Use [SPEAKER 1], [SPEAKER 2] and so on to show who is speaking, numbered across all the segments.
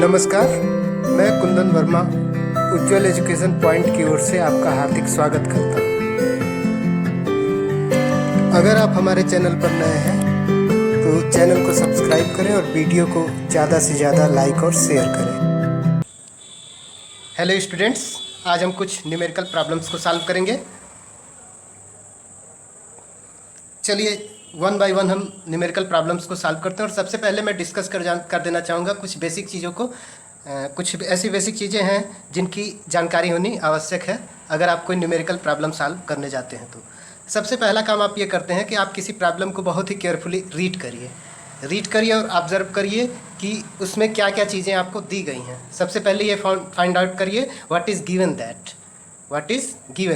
[SPEAKER 1] नमस्कार, मैं कुंदन वर्मा उज्ज्वल education point की ओर से आपका हार्दिक स्वागत करता हूँ। अगर आप हमारे चैनल पर नए हैं तो चैनल को सब्सक्राइब करें और वीडियो को ज़्यादा से ज़्यादा लाइक और शेयर करें। हेलो स्टूडेंट्स, आज हम कुछ न्यूमेरिकल प्रॉब्लम्स को सॉल्व करेंगे। चलिए वन बाय वन हम न्यूमेरिकल प्रॉब्लम्स को सॉल्व करते हैं। और सबसे पहले मैं डिस्कस कर देना चाहूँगा कुछ बेसिक चीज़ों को। कुछ ऐसी बेसिक चीज़ें हैं जिनकी जानकारी होनी आवश्यक है अगर आप कोई न्यूमेरिकल प्रॉब्लम सॉल्व करने जाते हैं। तो सबसे पहला काम आप ये करते हैं कि आप किसी प्रॉब्लम को बहुत ही केयरफुली रीड करिए और ऑब्जर्व करिए कि उसमें क्या क्या चीज़ें आपको दी गई हैं। सबसे पहले ये फाइंड आउट करिए व्हाट इज़ गिवन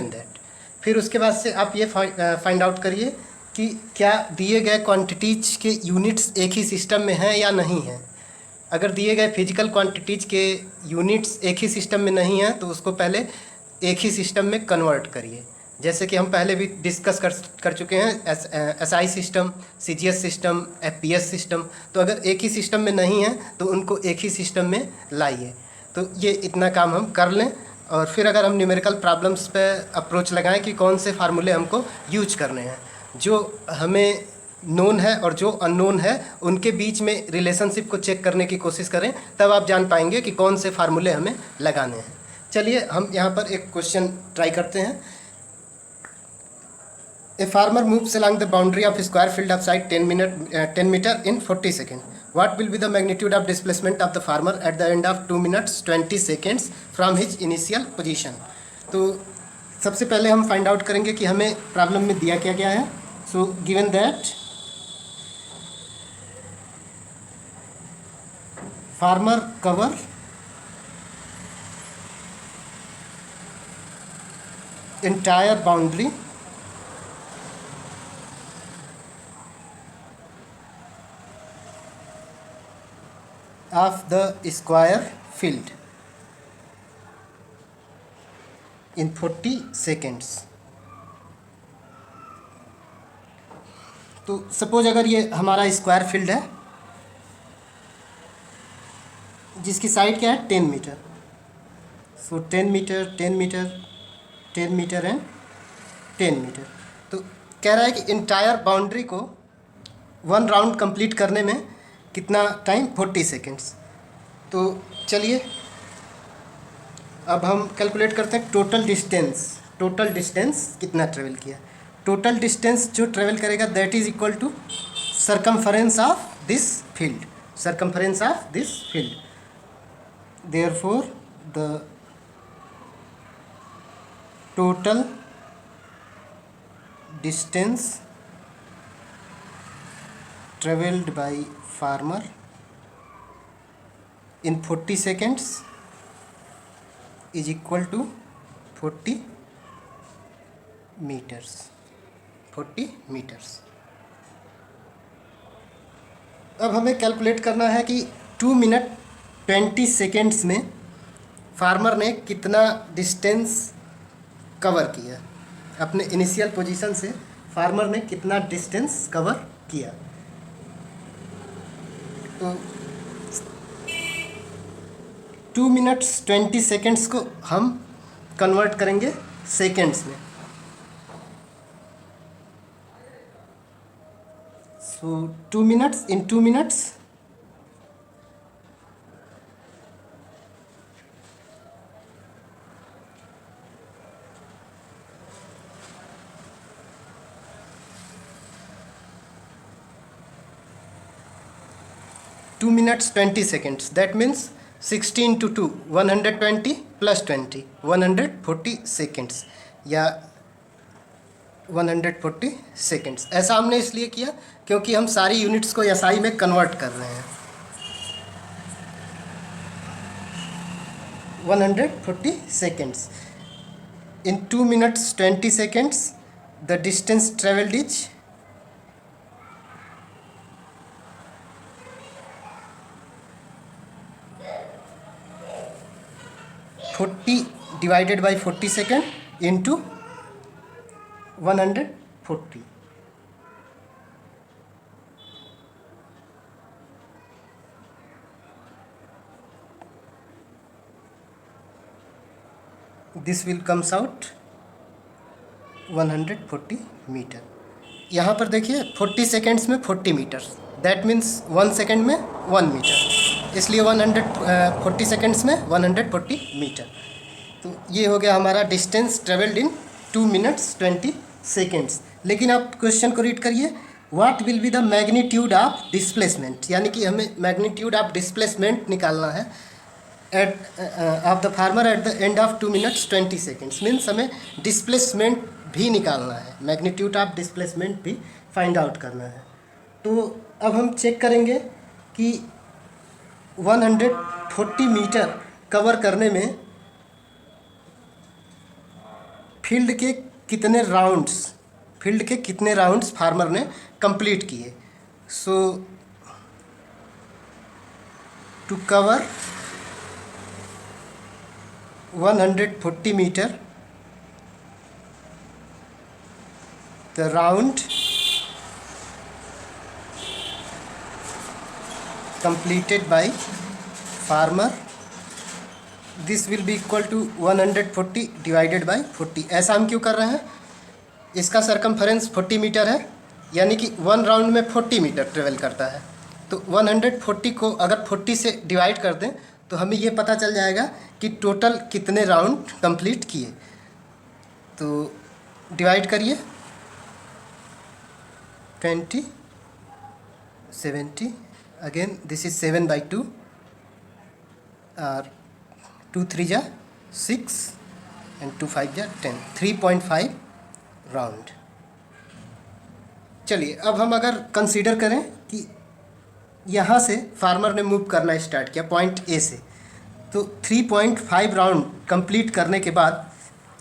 [SPEAKER 1] दैट। फिर उसके बाद से आप ये फाइंड आउट करिए कि क्या दिए गए क्वांटिटीज़ के यूनिट्स एक ही सिस्टम में हैं या नहीं हैं। अगर दिए गए फिजिकल क्वांटिटीज़ के यूनिट्स एक ही सिस्टम में नहीं हैं तो उसको पहले एक ही सिस्टम में कन्वर्ट करिए। जैसे कि हम पहले भी डिस्कस कर चुके हैं SI system, CGS system, FPS system. तो अगर एक ही सिस्टम में नहीं है तो उनको एक ही सिस्टम में लाइए। तो ये इतना काम हम कर लें और फिर अगर हम न्यूमेरिकल प्रॉब्लम्स पे अप्रोच लगाएं कि कौन से फार्मूले हमको यूज करने हैं, जो हमें नोन है और जो अननोन है उनके बीच में रिलेशनशिप को चेक करने की कोशिश करें, तब आप जान पाएंगे कि कौन से फार्मूले हमें लगाने हैं। चलिए हम यहाँ पर एक क्वेश्चन ट्राई करते हैं। A farmer moves along the boundary of square field of side 10 meter in 40 seconds. What will be the magnitude of displacement of the farmer at the end of 2 minutes 20 seconds from his initial position? तो सबसे पहले हम find out करेंगे कि हमें problem में दिया क्या क्या है। So given that farmer cover entire boundary of the square field in 40 seconds. तो सपोज अगर ये हमारा स्क्वायर फील्ड है जिसकी साइड क्या है 10 metre. So 10 metre 10 metre 10 metre and 10 metre. तो कह रहा है कि इंटायर बाउंड्री को वन राउंड कंप्लीट करने में कितना टाइम 40 सेकेंड्स। तो चलिए अब हम कैलकुलेट करते हैं टोटल डिस्टेंस कितना ट्रेवल किया। टोटल डिस्टेंस जो ट्रेवल करेगा that is equal to circumference of this field. Therefore, the total distance traveled by farmer in 40 seconds is equal to 40 meters. अब हमें कैलकुलेट करना है कि 2 मिनट 20 सेकेंड्स में फार्मर ने कितना डिस्टेंस कवर किया। अपने इनिशियल पोजीशन से फार्मर ने कितना डिस्टेंस कवर किया। तो 2 मिनट्स 20 सेकेंड्स को हम कन्वर्ट करेंगे सेकेंड्स में। सो 2 minutes in 2 minutes 2 minutes 20 seconds. That means 16 to 2 120 plus 20 140 seconds या 140 seconds। ऐसा हमने इसलिए किया क्योंकि हम सारी यूनिट्स को एसआई में कन्वर्ट कर रहे हैं। 140 seconds in 2 minutes 20 seconds the distance traveled is 40 divided by 40 second into 140। This will comes out 140 metre. यहाँ पर देखिए 40 सेकेंड्स में 40 मीटर, दैट मीन्स 1 सेकेंड में 1 मीटर, इसलिए 140 सेकेंड्स में 140 मीटर। तो ये हो गया हमारा distance travelled in 2 minutes 20 seconds. लेकिन आप क्वेश्चन को रीड करिए, what will be the magnitude of displacement, यानी कि हमें मैग्नीट्यूड ऑफ डिस्प्लेसमेंट निकालना है at of the farmer at the end of 2 minutes 20 seconds. Means हमें डिस्प्लेसमेंट भी निकालना है, मैग्नीट्यूड ऑफ डिस्प्लेसमेंट भी फाइंड आउट करना है। तो अब हम चेक करेंगे कि 140 मीटर कवर करने में फील्ड के कितने राउंड्स फार्मर ने कंप्लीट किए। So to cover 140 metre, the round completed by farmer, this will be equal to 140 divided by 40। ऐसा हम क्यों कर रहे हैं, इसका सरकमफेरेंस 40 मीटर है, यानी कि 1 राउंड में 40 मीटर ट्रेवल करता है। तो 140 को अगर 40 से डिवाइड कर दें तो हमें ये पता चल जाएगा कि टोटल कितने राउंड कंप्लीट किए। तो डिवाइड करिए 20, 70, अगेन दिस इज 7/2 और 2 3 जा 6 एंड 2 5 जा 10, 3.5 राउंड। चलिए अब हम अगर कंसीडर करें कि यहाँ से फार्मर ने मूव करना स्टार्ट किया पॉइंट ए से, तो 3.5 राउंड कंप्लीट करने के बाद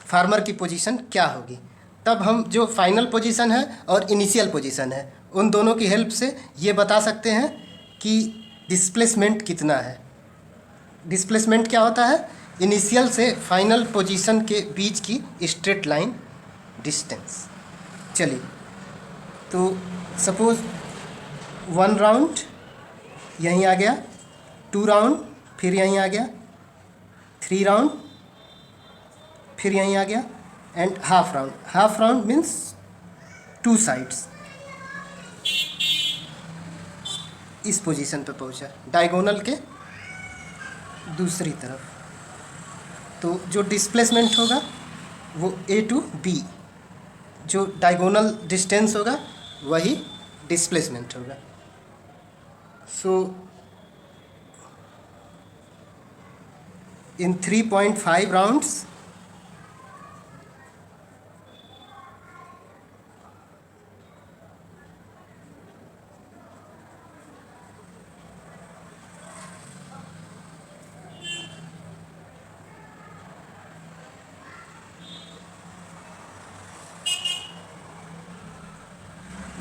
[SPEAKER 1] फार्मर की पोजीशन क्या होगी। तब हम जो फाइनल पोजीशन है और इनिशियल पोजीशन है उन दोनों की हेल्प से ये बता सकते हैं कि डिस्प्लेसमेंट कितना है। डिस्प्लेसमेंट क्या होता है, इनिशियल से फाइनल पोजीशन के बीच की स्ट्रेट लाइन डिस्टेंस। चलिए तो सपोज 1 राउंड यहीं आ गया, 2 राउंड फिर यहीं आ गया, 3 राउंड फिर यहीं आ गया and half round. Half round means 2 sides, इस पोजीशन पे पहुंचा डायगोनल के दूसरी तरफ। तो जो डिस्प्लेसमेंट होगा वो A to B, जो डायगोनल डिस्टेंस होगा वही डिस्प्लेसमेंट होगा। So in 3.5 rounds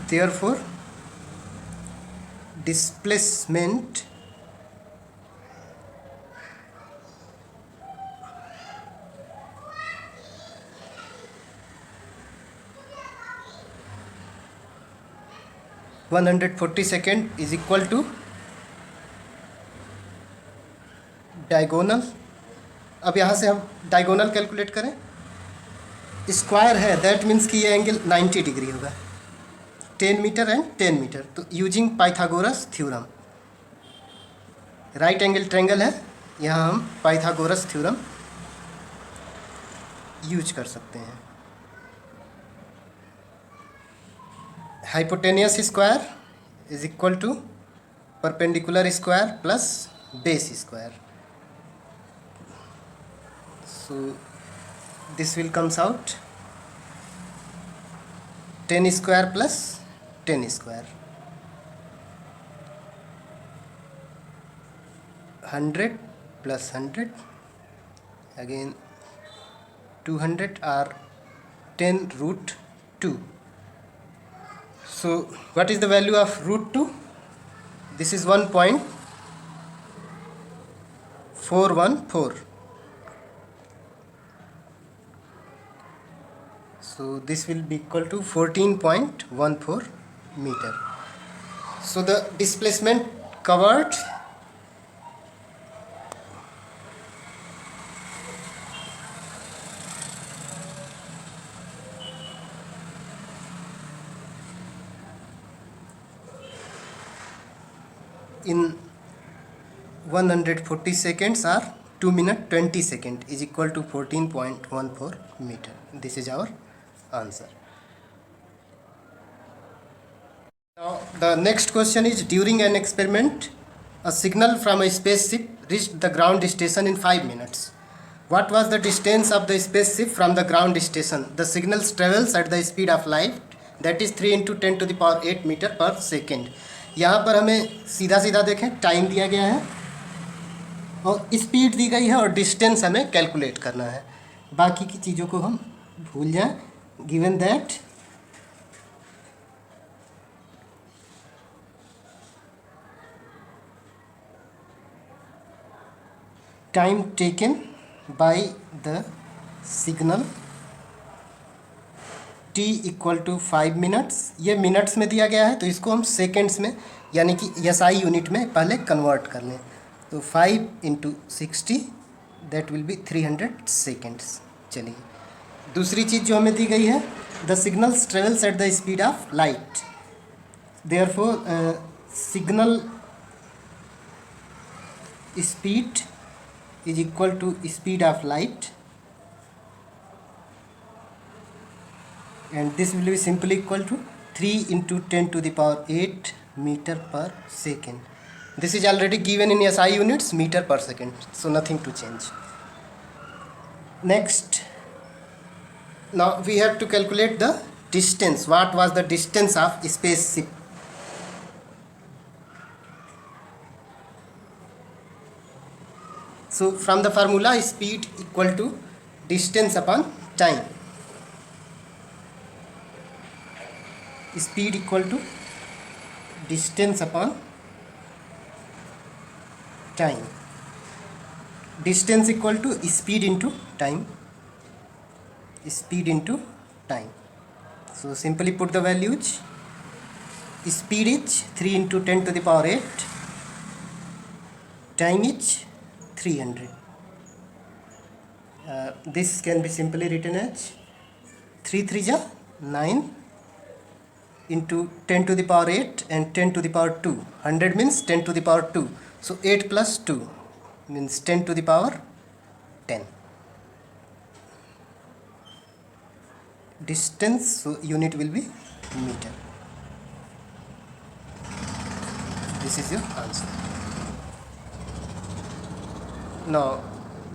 [SPEAKER 1] therefore displacement (140 सेकेंड) इज इक्वल टू डायगोनल। अब यहाँ से हम डायगोनल कैलकुलेट करें, स्क्वायर है दैट मीन्स कि ये एंगल 90 डिग्री होगा, 10 मीटर एंड 10 मीटर। तो using Pythagoras theorem, right angle triangle है, यहाँ हम पाइथागोरस थ्योरम यूज कर सकते हैं। Hypotenuse square is equal to perpendicular square plus base square. So this will comes out 10 square plus 10 square, 100 plus 100 again 200 और 10√2। So what is the value of √2? This is 1.414. So this will be equal to 14.14 meter. So the displacement covered in 140 seconds or 2 minutes 20 seconds is equal to 14.14 meter. This is our answer. Now the next question is, during an experiment, a signal from a spaceship reached the ground station in 5 minutes. What was the distance of the spaceship from the ground station? The signal travels at the speed of light, that is 3 into 10 to the power 8 metre पर second. यहाँ पर हमें सीधा सीधा देखें, time दिया गया है और स्पीड दी गई है और डिस्टेंस हमें कैलकुलेट करना है. बाकी की चीज़ों को हम भूल जाएं. Given that time taken by the signal t equal to 5 minutes. ये मिनट्स में दिया गया है तो इसको हम सेकेंड्स में यानी कि SI यूनिट में पहले कन्वर्ट कर लें. तो 5 into 60 that will B 300 seconds. चलिए दूसरी चीज़ जो हमें दी गई है, the signals travels at the speed of light. Therefore signal speed is equal to speed of light, and this will be simply equal to 3 into 10 to the power 8 meter per second. This is already given in SI units, meter per second, so nothing to change. Next, now we have to calculate the distance. What was the distance of spaceship? So from the formula, speed equal to distance upon time. Speed equal to distance upon time. Distance equal to speed into time. Speed into time. So simply put the values. Speed is 3 into 10 to the power 8. Time is 300. This can be simply written as 3 3 ja 9 into 10 to the power 8 and 10 to the power 2. 100 means 10 to the power 2. So 8 plus 2 means 10 to the power 10. Distance, so unit will be meter. This is your answer. Now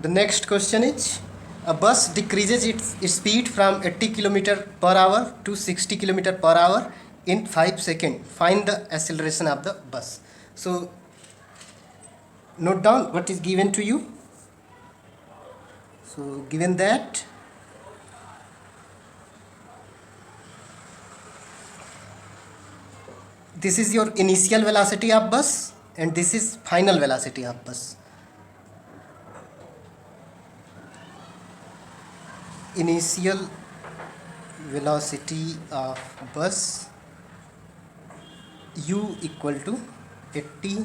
[SPEAKER 1] the next question is, a bus decreases its speed from 80 km per hour to 60 km per hour in 5 seconds. Find the acceleration of the bus. So note down what is given to you. So given that this is your initial velocity of bus and this is final velocity of bus. Initial velocity of bus u equal to 80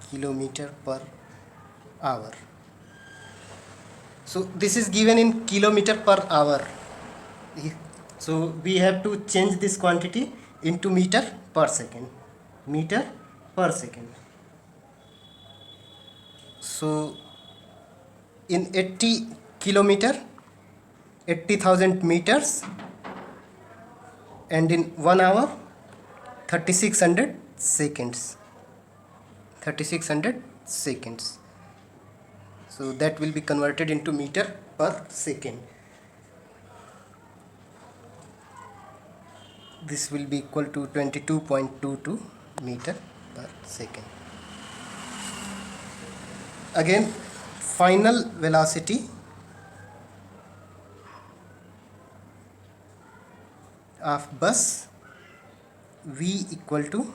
[SPEAKER 1] kilometer per hour. So this is given in kilometer per hour. So we have to change this quantity into meter per second. Meter per second. So in 80 kilometer, 80,000 meters, and in 1 hour 3600 seconds. 3600 seconds. So that will be converted into meter per second. This will be equal to 22.22 meter per second. Again, final velocity of bus v equal to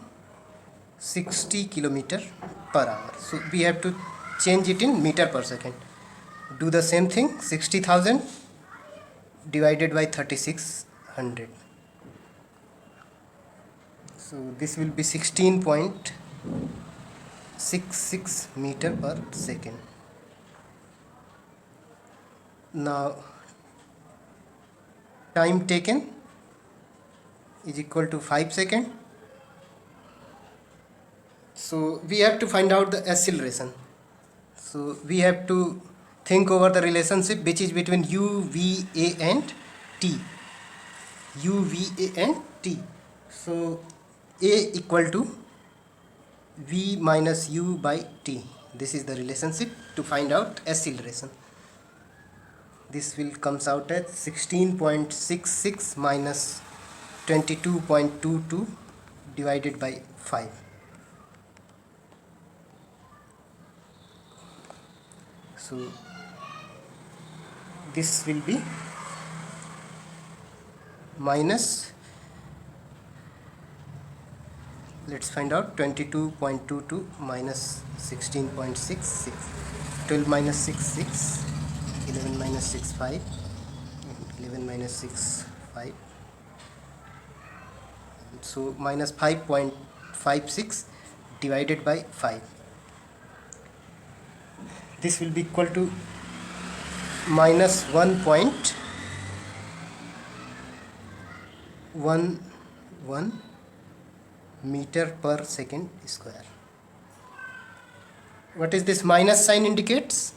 [SPEAKER 1] 60 kilometer per hour. So we have to change it in meter per second. Do the same thing. 60,000 divided by 3600. So this will be 16.66 meter per second. Now time taken is equal to 5 seconds. So we have to find out the acceleration. So we have to think over the relationship which is between u, v, a and t. U, v, a and t. So a equal to v minus u by t. This is the relationship to find out acceleration. This will comes out at 16.66 minus 22.22 divided by 5. So this will be minus, let's find out, 22.22 minus 16.66, 12 minus 6 6, 11 minus 6 5, 11 minus 6 5, so minus 5.56 divided by 5. This will be equal to minus 1.11 meter per second square. What is this minus sign indicates?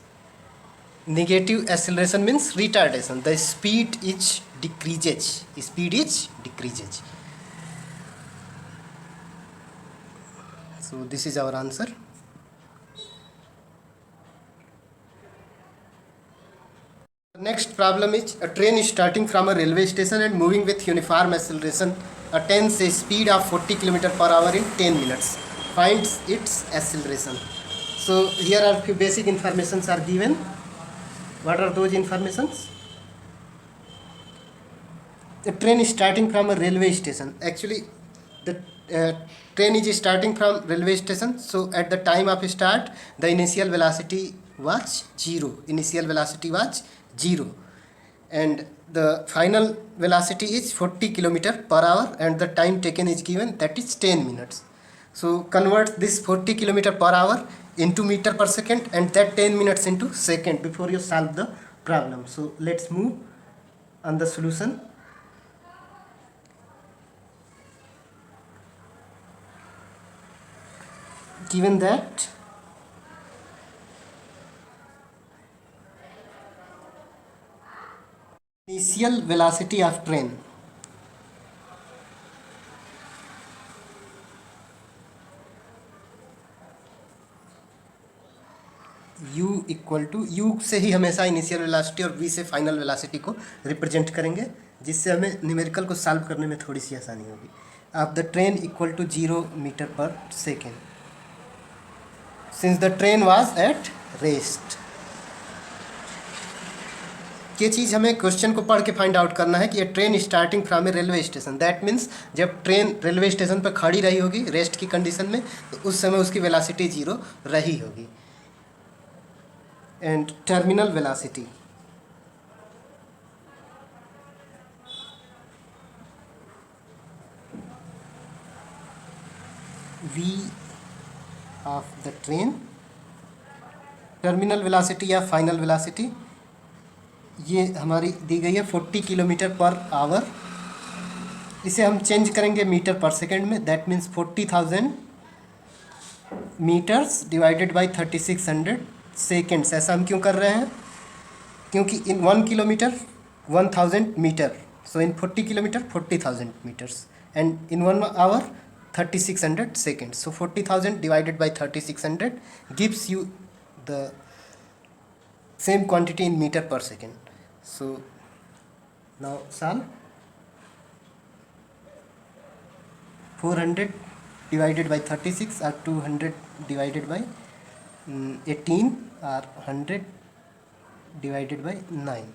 [SPEAKER 1] Negative acceleration means retardation. The speed is decreases. Speed is decreases. So this is our answer. Next problem is a train is starting from a railway station and moving with uniform acceleration attains a speed of 40 km per hour in 10 minutes. Finds its acceleration. So here are few basic informations are given. What are those informations? The train is starting from a railway station. Actually, the train is starting from railway station. So at the time of start, the initial velocity was 0. Initial velocity was 0. And the final velocity is 40 km per hour and the time taken is given, that is 10 minutes. So convert this 40 km per hour into meter per second and that 10 minutes into second before you solve the problem. So let's move on the solution. Given that initial velocity of train u equal to, u से ही हमेशा initial velocity और v से final velocity को represent करेंगे, जिससे हमें numerical को सॉल्व करने में थोड़ी सी आसानी होगी. Of the train equal to 0 metre पर second since the train was at rest. ये चीज़ हमें क्वेश्चन को पढ़ के फाइंड आउट करना है कि ये train starting from A railway station. That means जब ट्रेन रेलवे स्टेशन पर खड़ी रही होगी रेस्ट की कंडीशन में, तो उस समय उसकी वेलोसिटी 0 रही होगी. And terminal velocity v of the train, terminal velocity या फाइनल वेलोसिटी ये हमारी दी गई है 40 किलोमीटर पर आवर. इसे हम चेंज करेंगे मीटर पर सेकेंड में. That means 40,000 metres divided by 3600 seconds. ऐसा हम क्यों कर रहे हैं? क्योंकि in 1 kilometre 1000 metre, so in 40 kilometre 40,000 metres and in 1 hour 3600 seconds. So 40,000 divided by 3600 gives you the same quantity in meter per second. So now solve. 400 divided by 36 or 200 divided by 18 or 100 divided by 9.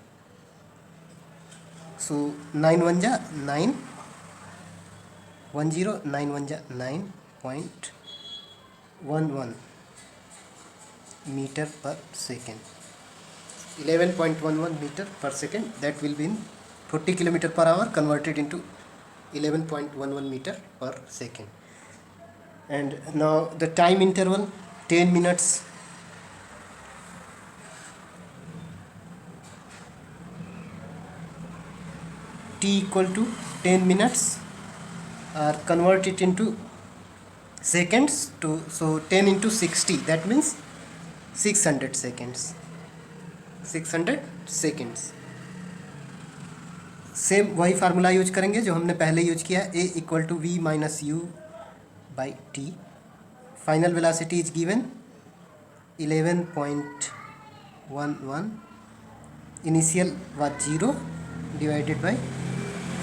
[SPEAKER 1] So 9 1 ja 9, 10 9 1 ja 9.11 meter per second. 11.11 meter per second, that will be in 40 kilometer per hour converted into 11.11 meter per second. And now the time interval 10 minutes. T equal to 10 minutes or convert it into seconds to, so 10 into 60, that means 600 seconds. 600 seconds. Same वही formula use करेंगे जो हमने पहले use किया, a equal to v minus u by t. Final velocity is given 11.11. Initial was 0 divided by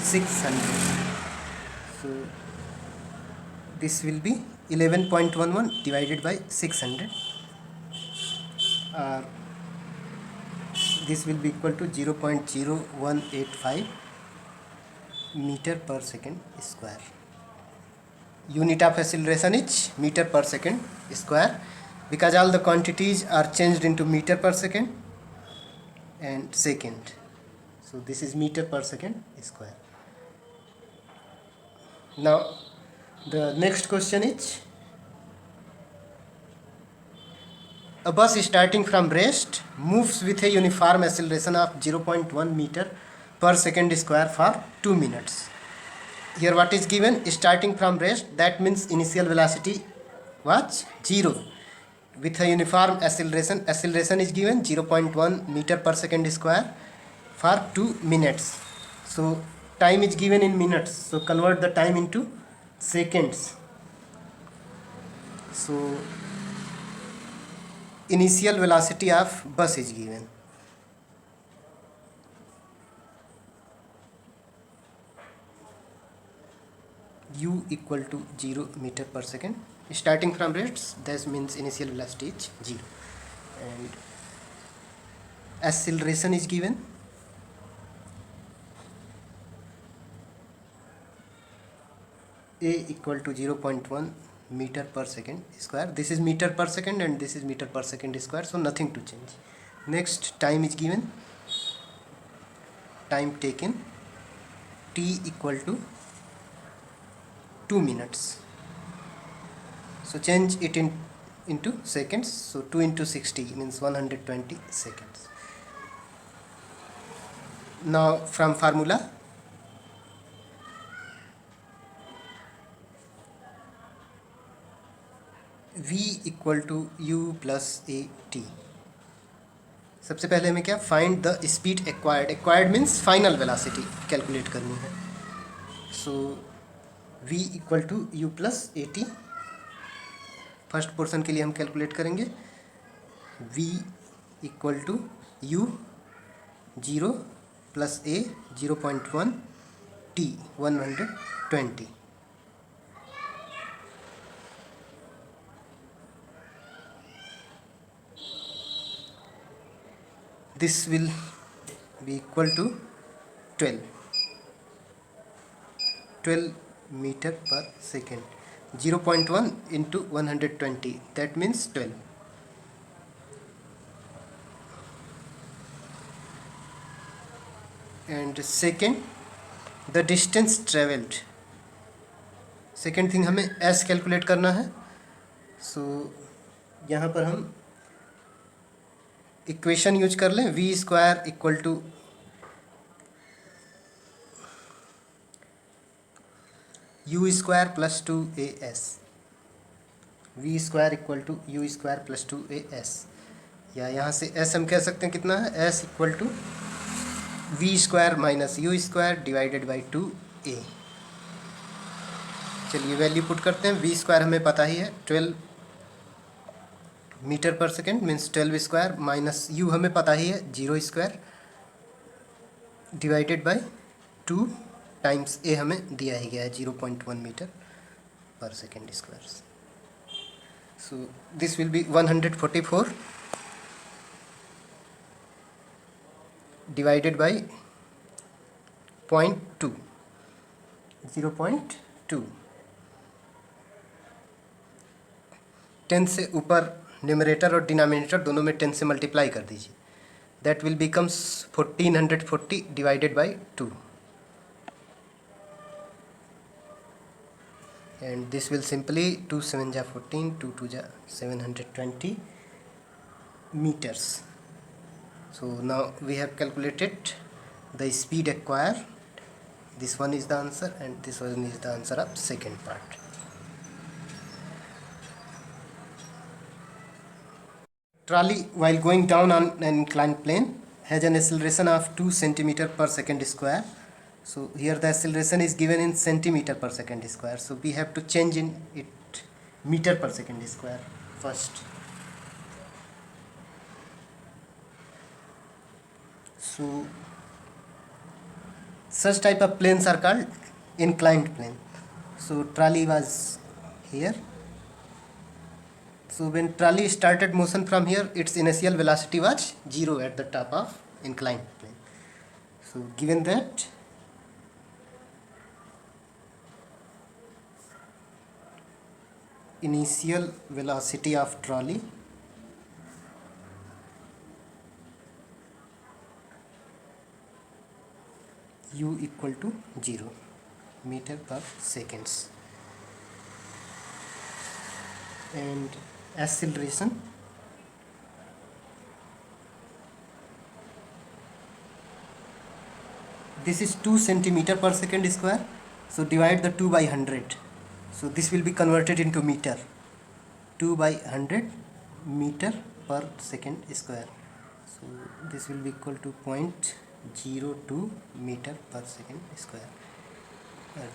[SPEAKER 1] 600. So this will be 11.11 divided by 600. This will be equal to 0.0185 meter per second square. Unit of acceleration is meter per second square, because all the quantities are changed into meter per second and second. So this is meter per second square. Now the next question is, a bus starting from rest moves with a uniform acceleration of 0.1 meter per second square for 2 minutes. Here what is given, starting from rest, that means initial velocity was 0 with a uniform acceleration. Acceleration is given 0.1 meter per second square for 2 minutes. So time is given in minutes, so convert the time into seconds. So initial velocity of bus is given. U equal to 0 meter per second. Starting from rest, that means initial velocity is 0. And acceleration is given. A equal to 0.1 meter per second square. This is meter per second and this is meter per second square, so nothing to change. Next, time is given. Time taken, T equal to 2 minutes. So change it into seconds. So 2 into 60 means 120 seconds. Now from formula, V equal to u plus a t. सबसे पहले हमें क्या, find the speed acquired. Acquired means final velocity calculate करनी है. So V equal to u plus a t. First portion के लिए हम calculate करेंगे. V equal to u 0 plus a 0.1 t 120. This will be equal to 12 meter per second. 0.1 into 120, that means 12. And second, the distance traveled. Second thing हमें s calculate करना है. सो यहाँ पर हम इक्वेशन यूज कर लें. V square equal to u square plus 2as. V square equal to u square plus 2as, या यहाँ से s हम कह सकते हैं कितना है, s equal to v square minus u square divided by 2a. चलिए वैल्यू पुट करते हैं. वी स्क्वायर हमें पता ही है 12 मीटर पर second means 12 square, minus you हमें पता ही है 0 स्क्वायर डिवाइडेड बाय 2 टाइम्स ए हमें दिया ही गया है 0.1 मीटर पर second square. So this will be 144 divided by 0.2 0.2. 10 से ऊपर न्यूमरेटर और डिनोमिनेटर दोनों में 10 से मल्टीप्लाई कर दीजिए. That will becomes 1440 divided by 2. And this will simply 2 7 जा 14, 2 2 जा 720 meters. So now we have calculated the speed acquired. This one is the answer and this one is the answer of second part. trolley while going down on an inclined plane has an acceleration of 2 centimeter per second square. So here the acceleration is given in centimeter per second square, so we have to change in it meter per second square first. So such type of planes are called inclined plane. So trolley was here. So when trolley started motion from here, its initial velocity was 0 at the top of inclined plane. So given that, initial velocity of trolley u equal to 0 meter per seconds, and acceleration this is 2 centimeter per second square, so divide the 2 by 100, so this will be converted into meter. 2 by 100 meter per second square, so this will be equal to 0.02 meter per second square,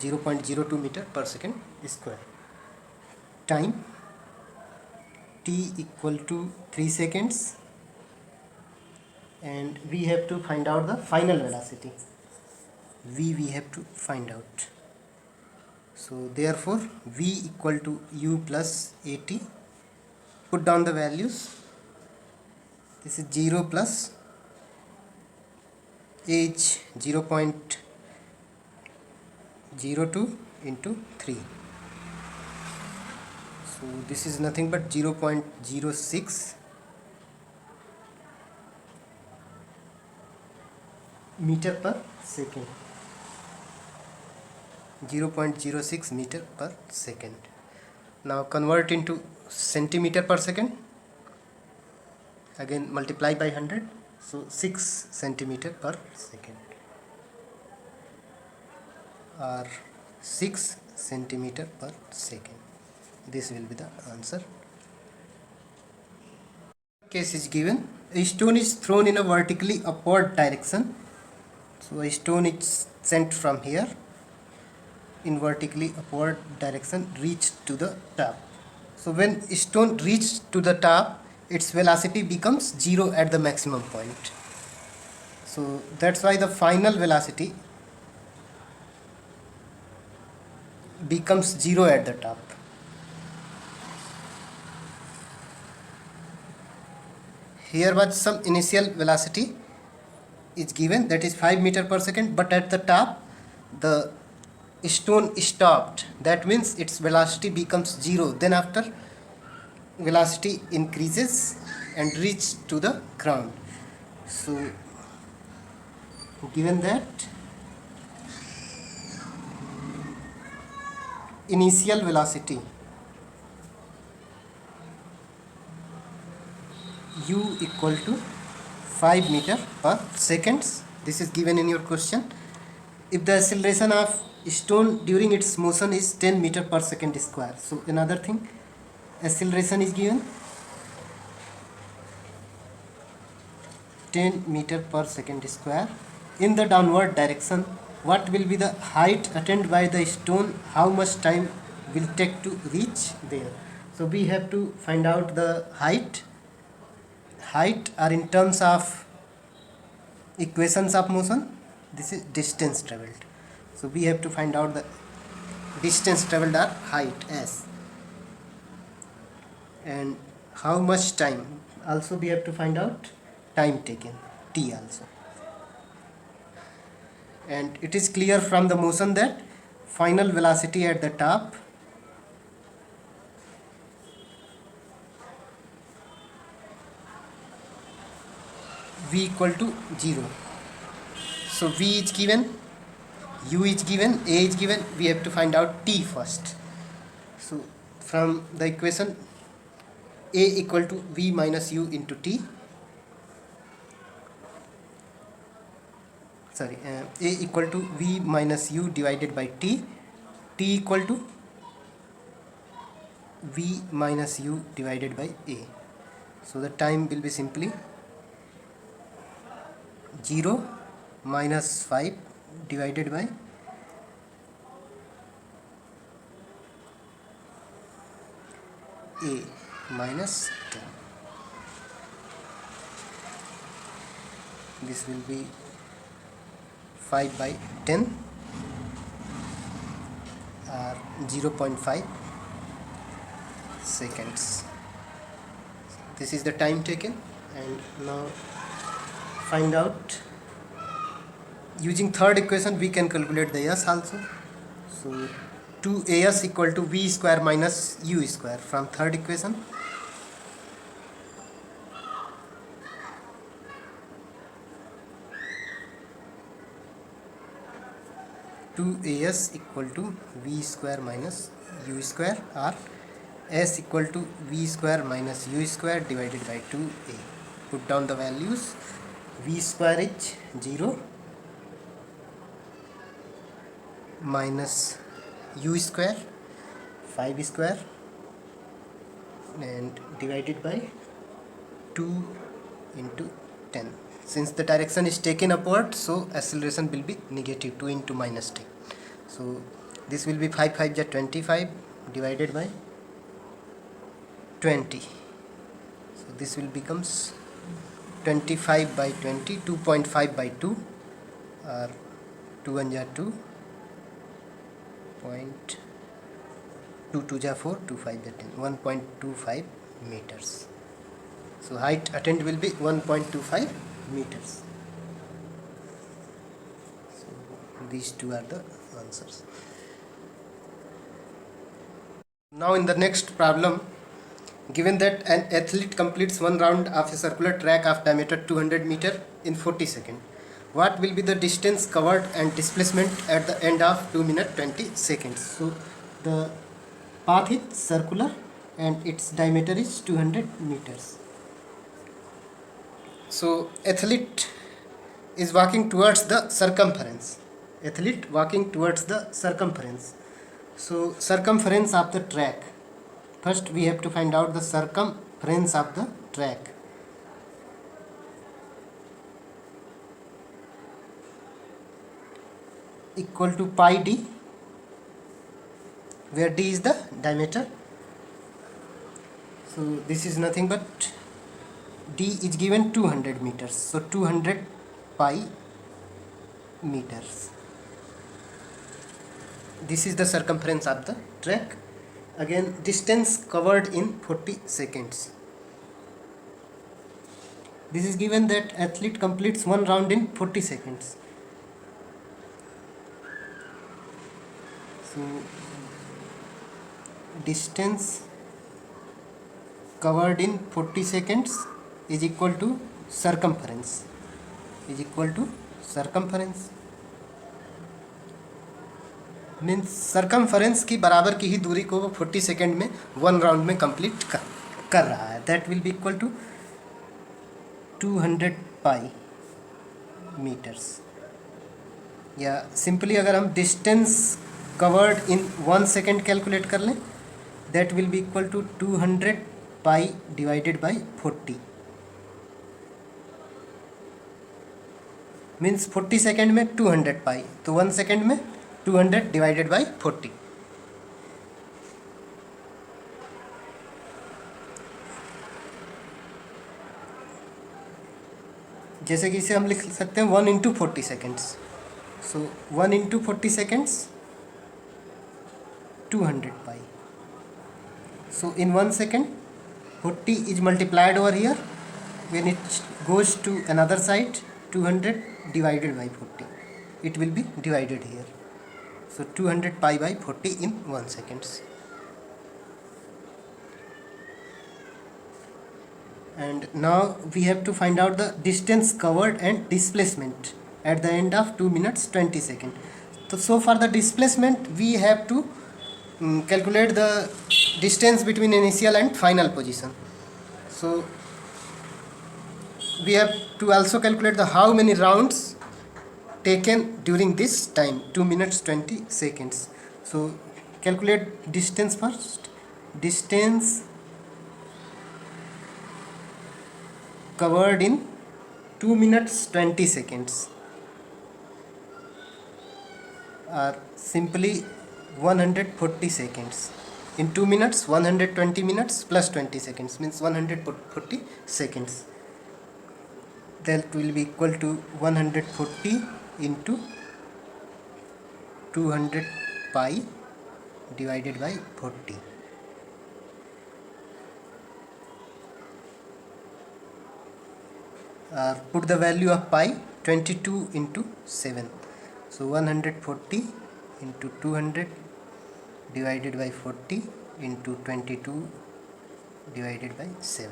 [SPEAKER 1] 0.02 meter per second square. Time t equal to 3 seconds, and we have to find out the final velocity v, we have to find out. So therefore v equal to u plus at, put down the values. This is 0 plus h 0.02 into 3, so this is nothing but 0.06 meter per second, 0.06 meter per second. Now convert into centimeter per second, again multiply by 100, so 6 centimeter per second, or 6 centimeter per second. This will be the answer. Case is given: a stone is thrown in a vertically upward direction. So a stone is sent from here in vertically upward direction, reached to the top. So when stone reached to the top, its velocity becomes 0 at the maximum point. So that's why the final velocity becomes 0 at the top. Here was some initial velocity is given, that is 5 meter per second, but at the top the stone stopped, that means its velocity becomes 0. Then after, velocity increases and reaches to the ground. So given that initial velocity u equal to 5 meter per seconds, this is given in your question. If the acceleration of stone during its motion is 10 meter per second square, so another thing, acceleration is given 10 meter per second square in the downward direction. What will be the height attained by the stone? How much time will take to reach there? So we have to find out the height. Height are in terms of equations of motion. This is distance traveled. So we have to find out the distance traveled or height s, and how much time. Also we have to find out time taken, t also. And it is clear from the motion that final velocity at the top v equal to 0. So v is given, u is given, a is given, we have to find out t first. So from the equation, a equal to v minus u into t, a equal to v minus u divided by t, t equal to v minus u divided by a. So the time will be simply 0 minus 5 divided by a minus 10. This will be 5 by 10 or 0.5 seconds. This is the time taken. And now find out, using third equation we can calculate the s also. So 2as equal to v square minus u square from third equation. 2as equal to v square minus u square, or s equal to v square minus u square divided by 2a. Put down the values. V square is 0 minus u square 5 square and divided by 2 into 10. Since the direction is taken upward, so acceleration will be negative, 2 into minus 10. So this will be 5 5 is 25 divided by 20. So this will becomes 25 by 20, 2.5 by 2, or 2 1 is 2, 2 2 is 4, 2 5 is 10, 1.25 meters. So height attained will be 1.25 meters. So these two are the answers. Now in the next problem, given that an athlete completes one round of a circular track of diameter 200 meter in 40 seconds, what will be the distance covered and displacement at the end of 2 minutes 20 seconds? So the path is circular and its diameter is 200 meters. So athlete is walking towards the circumference. Athlete walking towards the circumference. So circumference of the track. First we have to find out the circumference of the track. Equal to pi d, where d is the diameter. So this is nothing but d is given 200 meters. So 200 pi meters. This is the circumference of the track. Again, distance covered in 40 seconds. This is given that athlete completes one round in 40 seconds. So distance covered in 40 seconds is equal to circumference. Means circumference की बराबर की ही दूरी को वो 40 second में one round में complete कर रहा है. That will be equal to 200 pi metres. या सिंपली अगर हम distance covered in 1 second calculate कर लें, that will be equal to 200 pi divided by 40. Means 40 second में 200 पाई, तो 1 सेकेंड में 200 डिवाइडेड बाई 40. जैसे कि इसे हम लिख सकते हैं 1 into 40 seconds. So 1 into 40 seconds 200 pi. So in 1 second 40 is multiplied over here. When it goes to another side, 200 divided by 40. It will be divided here. So 200 pi by 40 in 1 seconds. And now we have to find out the distance covered and displacement at the end of 2 minutes 20 seconds. So for the displacement we have to calculate the distance between initial and final position. So we have to also calculate the how many rounds taken during this time, 2 minutes 20 seconds. So calculate distance first. Distance covered in 2 minutes 20 seconds or simply 140 seconds. In 2 minutes 120 minutes plus 20 seconds means 140 seconds. That will be equal to 140 into 200 pi divided by 40. Put the value of pi 22 into 7. So 140 into 200 divided by 40 into 22 divided by 7.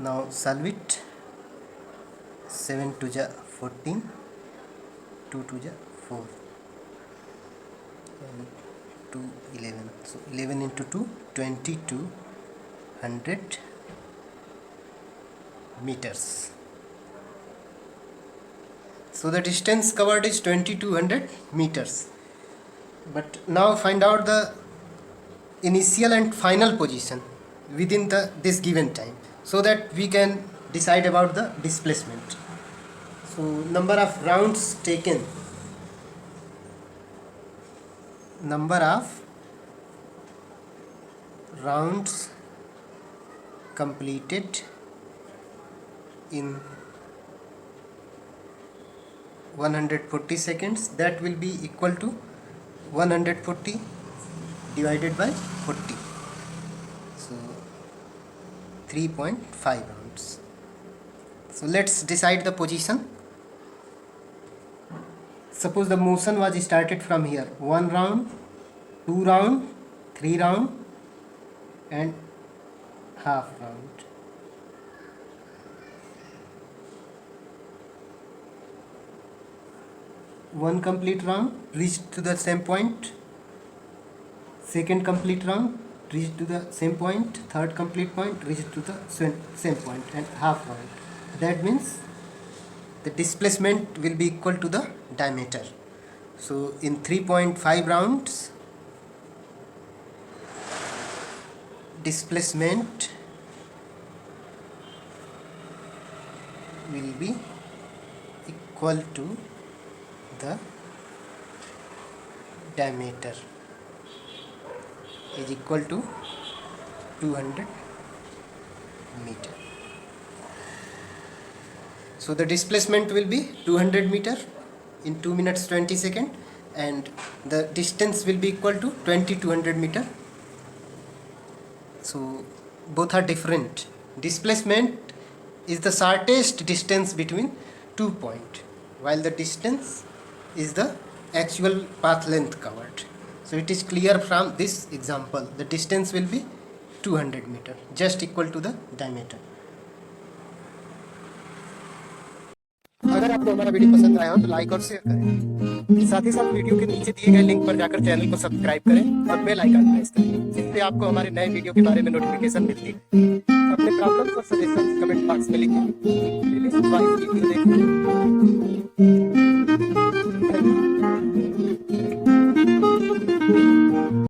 [SPEAKER 1] Now solve it. 7 to the 14, 2 to the 4 and 2 11. So 11 into 2 2200 meters. So the distance covered is 2200 meters. But now find out the initial and final position within this given time, so that we can decide about the displacement. So number of rounds taken, number of rounds completed in 140 seconds, that will be equal to 140 divided by 40. So 3.5 rounds. So let's decide the position. Suppose the motion was started from here, 1 round, 2 round, 3 round and half round. One complete round reached to the same point, second complete round reached to the same point, third complete point reached to the same point, and half round. That means the displacement will be equal to the diameter. So in 3.5 rounds, displacement will be equal to the diameter is equal to 200 meter. So the displacement will be 200 meter in 2 minutes 20 seconds, and the distance will be equal to 2200 meter. So both are different. Displacement is the shortest distance between 2 points, while the distance is the actual path length covered. So it is clear from this example, the distance will be 200 meter, just equal to the diameter. अगर आपको हमारा video पसंद आया हो तो like और share करें। साथ ही साथ वीडियो के नीचे दिए गए लिंक पर जाकर चैनल को सब्सक्राइब करें और बेल आइकन प्रेस करें, जिससे आपको हमारे नए वीडियो के बारे में नोटिफिकेशन मिलती है। अपने प्रॉब्लम्स और सजेशंस कमेंट बॉक्स में लिखें। वीडियो देखें।